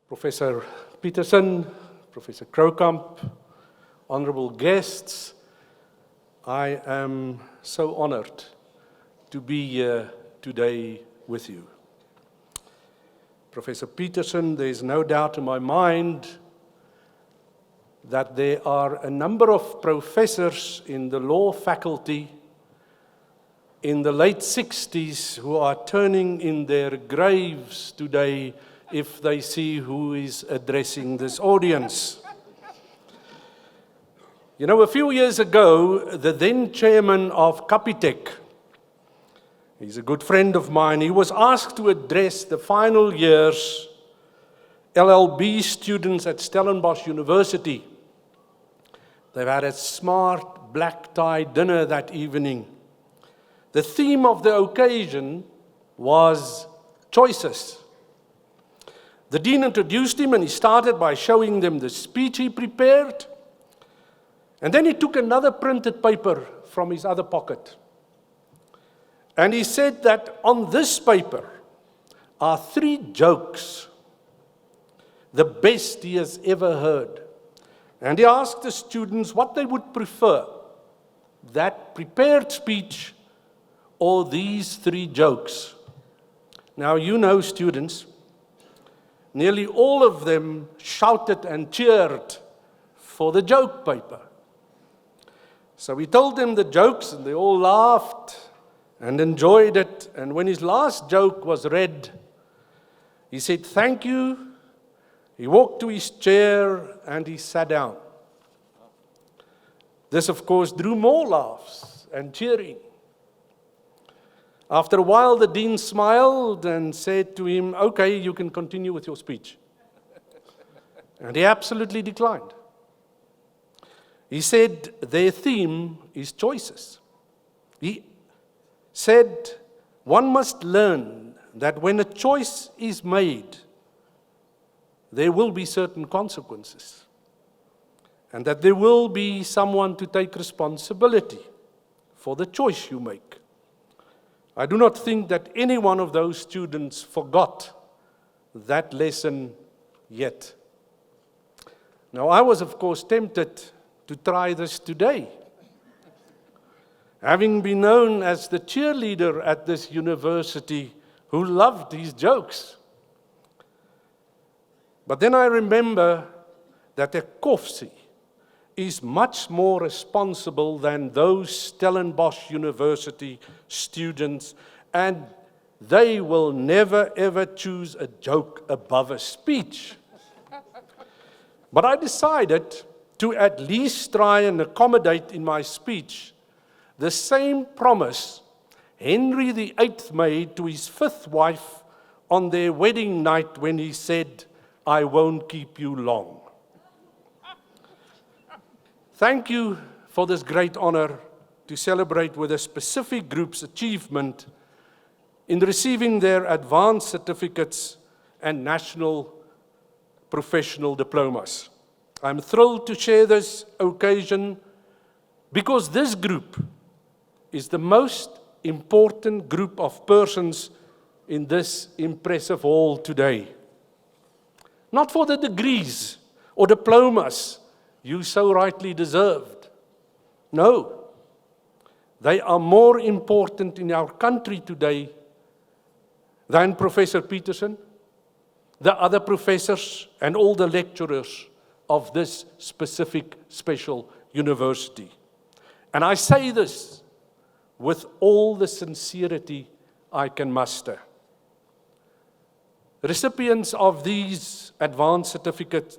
Professor Peterson, Professor Krokamp, honorable guests, I am so honored to be here today with you. Professor Peterson, there is no doubt in my mind that there are a number of professors in the law faculty in the late 60s who are turning in their graves today if they see who is addressing this audience. You know, a few years ago, the then chairman of Capitec, he's a good friend of mine, he was asked to address the final year's LLB students at Stellenbosch University. They've had a smart black tie dinner that evening. The theme of the occasion was choices. The dean introduced him and he started by showing them the speech he prepared. And then he took another printed paper from his other pocket. And he said that on this paper are 3 jokes, the best he has ever heard. And he asked the students what they would prefer, that prepared speech or these 3 jokes. Now, you know, students, nearly all of them shouted and cheered for the joke paper. So he told them the jokes and they all laughed and enjoyed it. And when his last joke was read, he said, "Thank you." He walked to his chair and he sat down. This, of course, drew more laughs and cheering. After a while, the dean smiled and said to him, "Okay, you can continue with your speech." And he absolutely declined. He said their theme is choices. He said one must learn that when a choice is made, there will be certain consequences, and that there will be someone to take responsibility for the choice you make. I do not think that any one of those students forgot that lesson yet. Now, I was, of course, tempted to try this today. Having been known as the cheerleader at this university who loved his jokes. But then I remember that a Kovsie is much more responsible than those Stellenbosch University students, and they will never ever choose a joke above a speech. But I decided to at least try and accommodate in my speech the same promise Henry VIII made to his 5th wife on their wedding night when he said, "I won't keep you long." Thank you for this great honor to celebrate with a specific group's achievement in receiving their advanced certificates and national professional diplomas. I'm thrilled to share this occasion because this group is the most important group of persons in this impressive hall today. Not for the degrees or diplomas you so rightly deserved. No, they are more important in our country today than Professor Peterson, the other professors, and all the lecturers of this specific special university. And I say this with all the sincerity I can muster. Recipients of these advanced certificates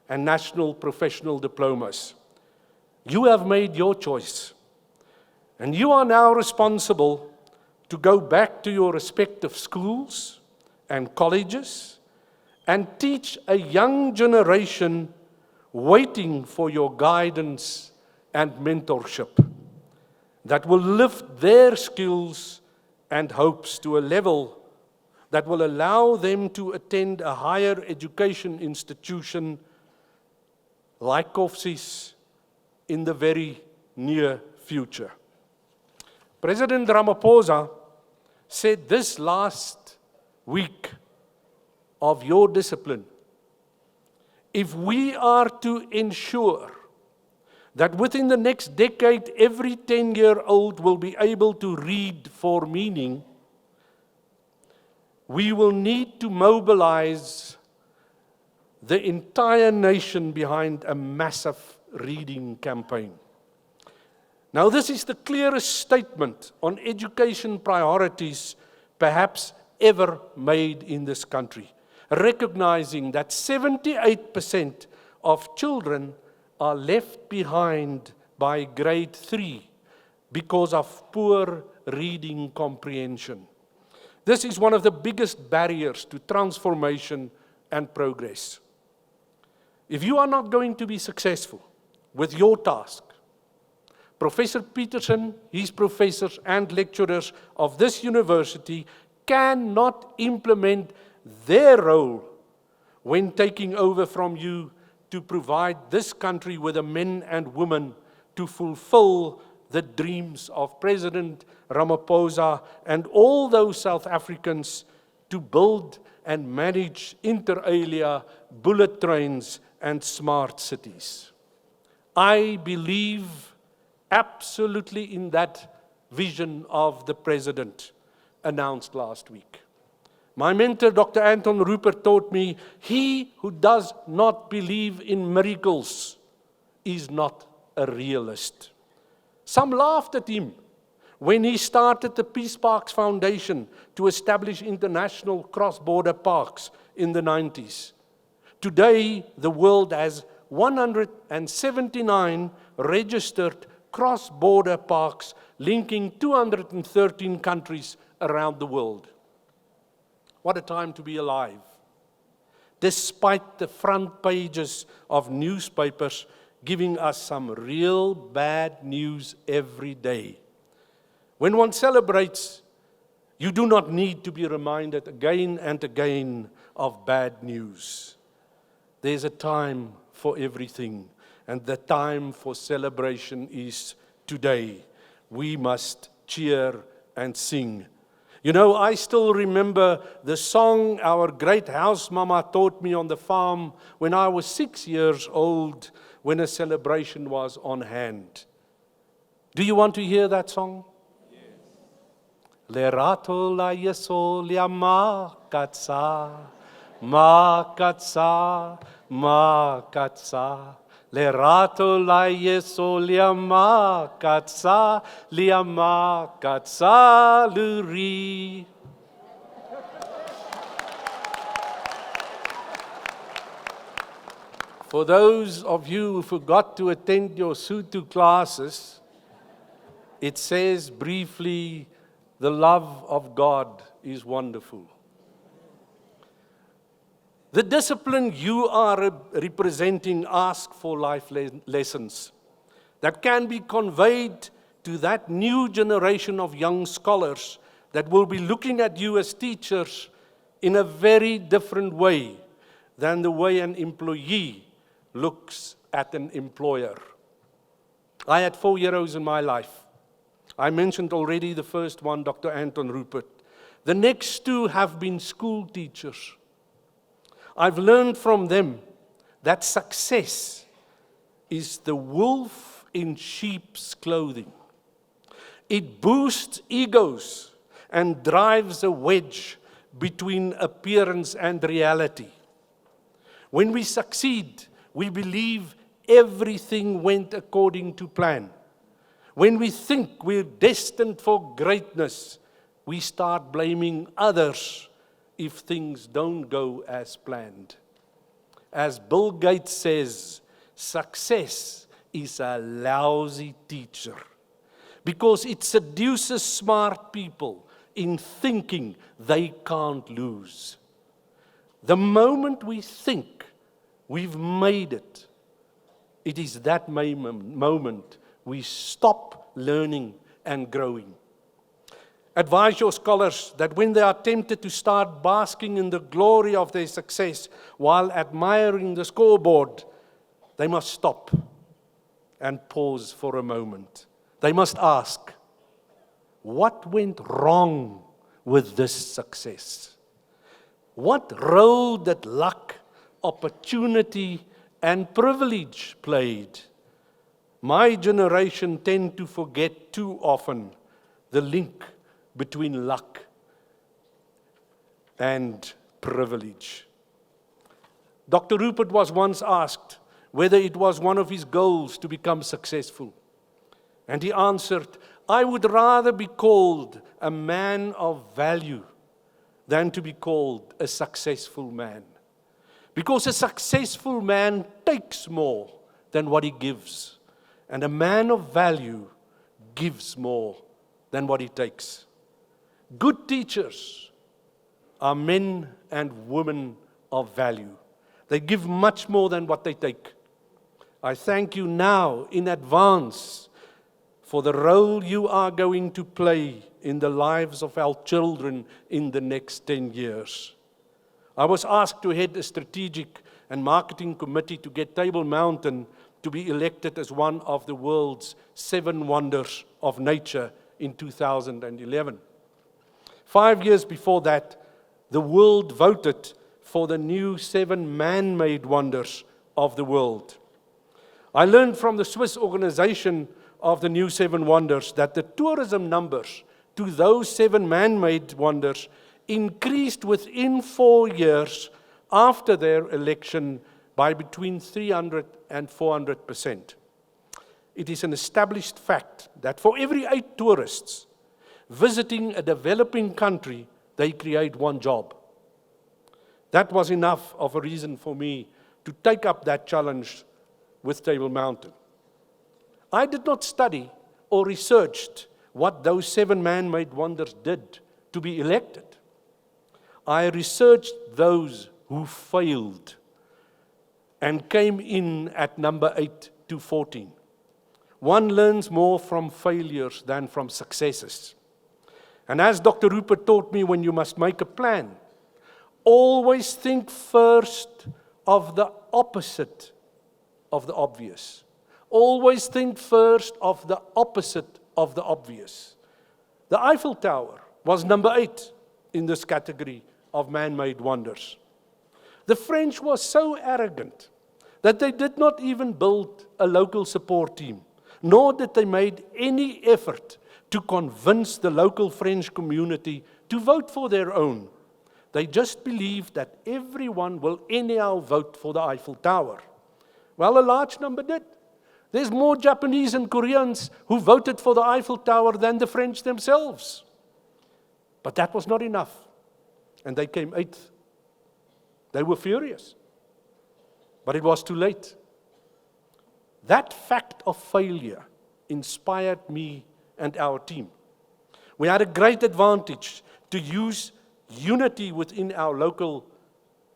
and national professional diplomas, you have made your choice, and you are now responsible to go back to your respective schools and colleges and teach a young generation waiting for your guidance and mentorship that will lift their skills and hopes to a level that will allow them to attend a higher education institution like Kovsies in the very near future. President Ramaphosa said this last week of your discipline if we are to ensure that within the next decade, every 10-year-old will be able to read for meaning, we will need to mobilize the entire nation behind a massive reading campaign. Now, this is the clearest statement on education priorities perhaps ever made in this country, recognizing that 78% of children are left behind by grade 3 because of poor reading comprehension. This is one of the biggest barriers to transformation and progress. If you are not going to be successful with your task, Professor Peterson, his professors and lecturers of this university cannot implement their role when taking over from you to provide this country with the men and women to fulfill the dreams of President Ramaphosa and all those South Africans to build and manage inter alia, bullet trains, and smart cities. I believe absolutely in that vision of the President announced last week. My mentor, Dr. Anton Rupert, taught me, he who does not believe in miracles is not a realist. Some laughed at him when he started the Peace Parks Foundation to establish international cross-border parks in the 90s. Today, the world has 179 registered cross-border parks linking 213 countries around the world. What a time to be alive. Despite the front pages of newspapers giving us some real bad news every day. When one celebrates, you do not need to be reminded again and again of bad news. There's a time for everything, and the time for celebration is today. We must cheer and sing. You know, I still remember the song our great house mama taught me on the farm when I was 6 years old, when a celebration was on hand. Do you want to hear that song? Yes. Lerato la yeso lia makatsa, makatsa, makatsa. Lerato la yeso lia makatsa luri. For those of you who forgot to attend your Sotho classes, it says briefly, the love of God is wonderful. The discipline you are representing asks for life lessons that can be conveyed to that new generation of young scholars that will be looking at you as teachers in a very different way than the way an employee looks at an employer. I had 4 heroes in my life. I mentioned already the first one, Dr. Anton Rupert. The next two have been school teachers. I've learned from them that success is the wolf in sheep's clothing. It boosts egos and drives a wedge between appearance and reality. When we succeed, we believe everything went according to plan. When we think we're destined for greatness, we start blaming others if things don't go as planned. As Bill Gates says, success is a lousy teacher because it seduces smart people in thinking they can't lose. The moment we think we've made it, it is that moment we stop learning and growing. Advise your scholars that when they are tempted to start basking in the glory of their success while admiring the scoreboard, they must stop and pause for a moment. They must ask, what went wrong with this success? What role did luck opportunity, and privilege played. My generation tend to forget too often the link between luck and privilege. Dr. Rupert was once asked whether it was one of his goals to become successful. And he answered, "I would rather be called a man of value than to be called a successful man. Because a successful man takes more than what he gives, and a man of value gives more than what he takes." Good teachers are men and women of value. They give much more than what they take. I thank you now in advance for the role you are going to play in the lives of our children in the next 10 years. I was asked to head a strategic and marketing committee to get Table Mountain to be elected as one of the world's 7 wonders of nature in 2011. 5 years before that, the world voted for the new 7 man-made wonders of the world. I learned from the Swiss organization of the new 7 wonders that the tourism numbers to those 7 man-made wonders increased within 4 years after their election by between 300 and 400%. It is an established fact that for every 8 tourists visiting a developing country, they create 1 job. That was enough of a reason for me to take up that challenge with Table Mountain. I did not study or research what those 7 man-made wonders did to be elected. I researched those who failed and came in at number 8 to 14. One learns more from failures than from successes. And as Dr. Rupert taught me, when you must make a plan, always think first of the opposite of the obvious. Always think first of the opposite of the obvious. The Eiffel Tower was number 8 in this category of man-made wonders. The French were so arrogant that they did not even build a local support team, nor did they make any effort to convince the local French community to vote for their own. They just believed that everyone will anyhow vote for the Eiffel Tower. Well, a large number did. There's more Japanese and Koreans who voted for the Eiffel Tower than the French themselves. But that was not enough. And they came 8th. They were furious. But it was too late. That fact of failure inspired me and our team. We had a great advantage to use unity within our local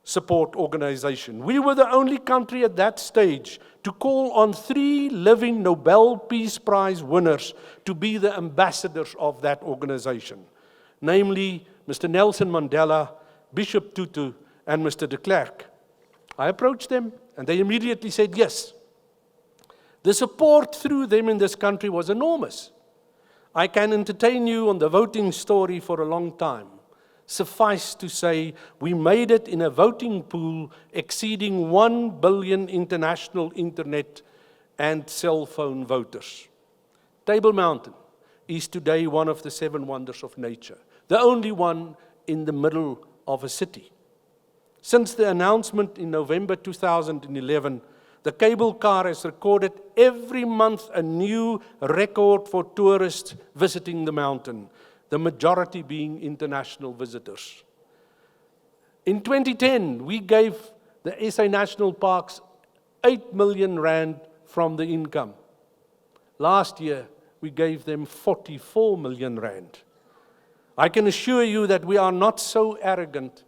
support organization. We were the only country at that stage to call on 3 living Nobel Peace Prize winners to be the ambassadors of that organization, namely Mr. Nelson Mandela, Bishop Tutu, and Mr. de Klerk. I approached them, and they immediately said yes. The support through them in this country was enormous. I can entertain you on the voting story for a long time. Suffice to say, we made it in a voting pool exceeding 1 billion international internet and cell phone voters. Table Mountain is today one of the 7 wonders of nature, the only one in the middle of a city. Since the announcement in November 2011, the cable car has recorded every month a new record for tourists visiting the mountain, the majority being international visitors. In 2010, we gave the SA National Parks 8 million rand from the income. Last year, we gave them 44 million rand. I can assure you that we are not so arrogant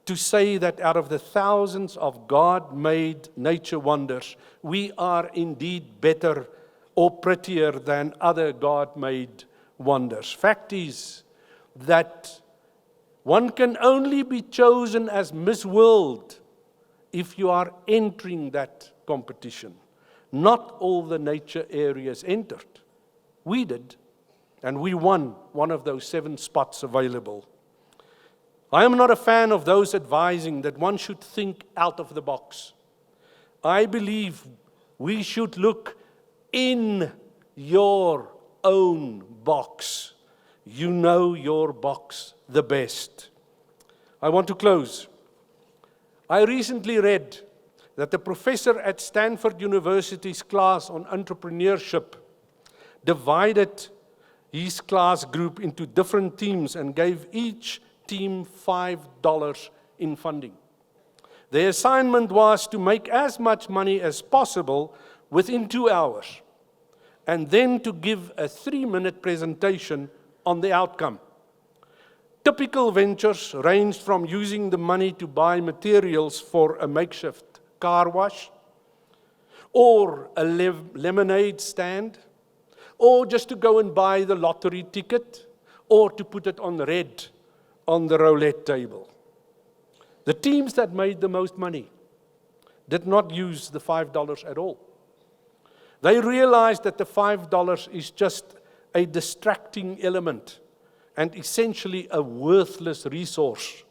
to say that out of the thousands of God-made nature wonders, we are indeed better or prettier than other God-made wonders. Fact is that one can only be chosen as Miss World if you are entering that competition. Not all the nature areas entered. We did, and we won one of those 7 spots available. I am not a fan of those advising that one should think out of the box. I believe we should look in your own box. You know your box the best. I want to close. I recently read that the professor at Stanford University's class on entrepreneurship divided his class group into different teams and gave each team $5 in funding. Their assignment was to make as much money as possible within 2 hours, and then to give a 3-minute presentation on the outcome. Typical ventures ranged from using the money to buy materials for a makeshift car wash, or a lemonade stand, or just to go and buy the lottery ticket, or to put it on red on the roulette table. The teams that made the most money did not use the $5 at all. They realized that the $5 is just a distracting element and essentially a worthless resource.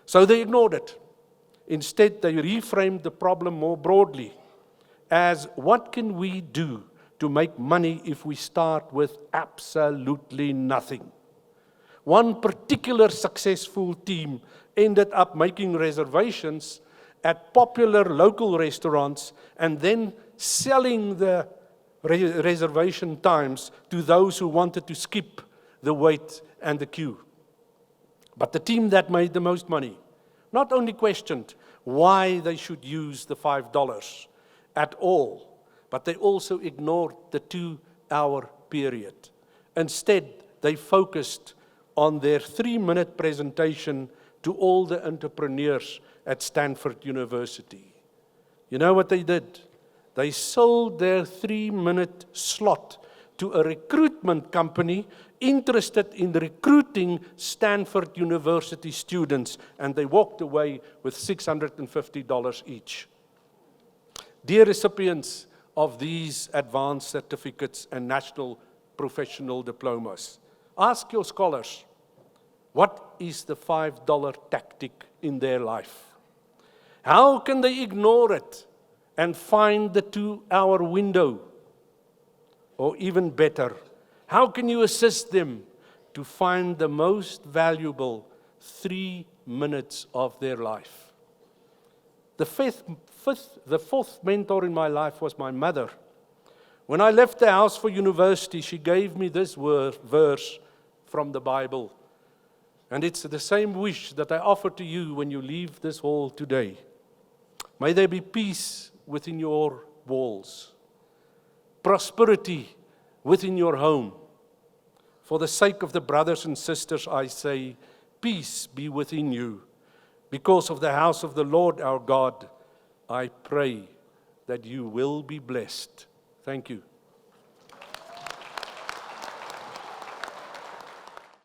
So they ignored it. Instead, they reframed the problem more broadly as, what can we do to make money if we start with absolutely nothing? One particular successful team ended up making reservations at popular local restaurants and then selling the reservation times to those who wanted to skip the wait and the queue. But the team that made the most money not only questioned why they should use the $5 at all, but they also ignored the 2-hour period. Instead, they focused on their 3-minute presentation to all the entrepreneurs at Stanford University. You know what they did? They sold their 3-minute slot to a recruitment company interested in recruiting Stanford University students, and they walked away with $650 each. Dear recipients of these advanced certificates and national professional diplomas, ask your scholars, what is the $5 tactic in their life? How can they ignore it and find the 2-hour window? Or even better, how can you assist them to find the most valuable 3 minutes of their life? The fourth mentor in my life was my mother. When I left the house for university, she gave me this verse from the Bible. And it's the same wish that I offer to you when you leave this hall today. May there be peace within your walls, prosperity within your home. For the sake of the brothers and sisters, I say, peace be within you. Because of the house of the Lord our God, I pray that you will be blessed. Thank you.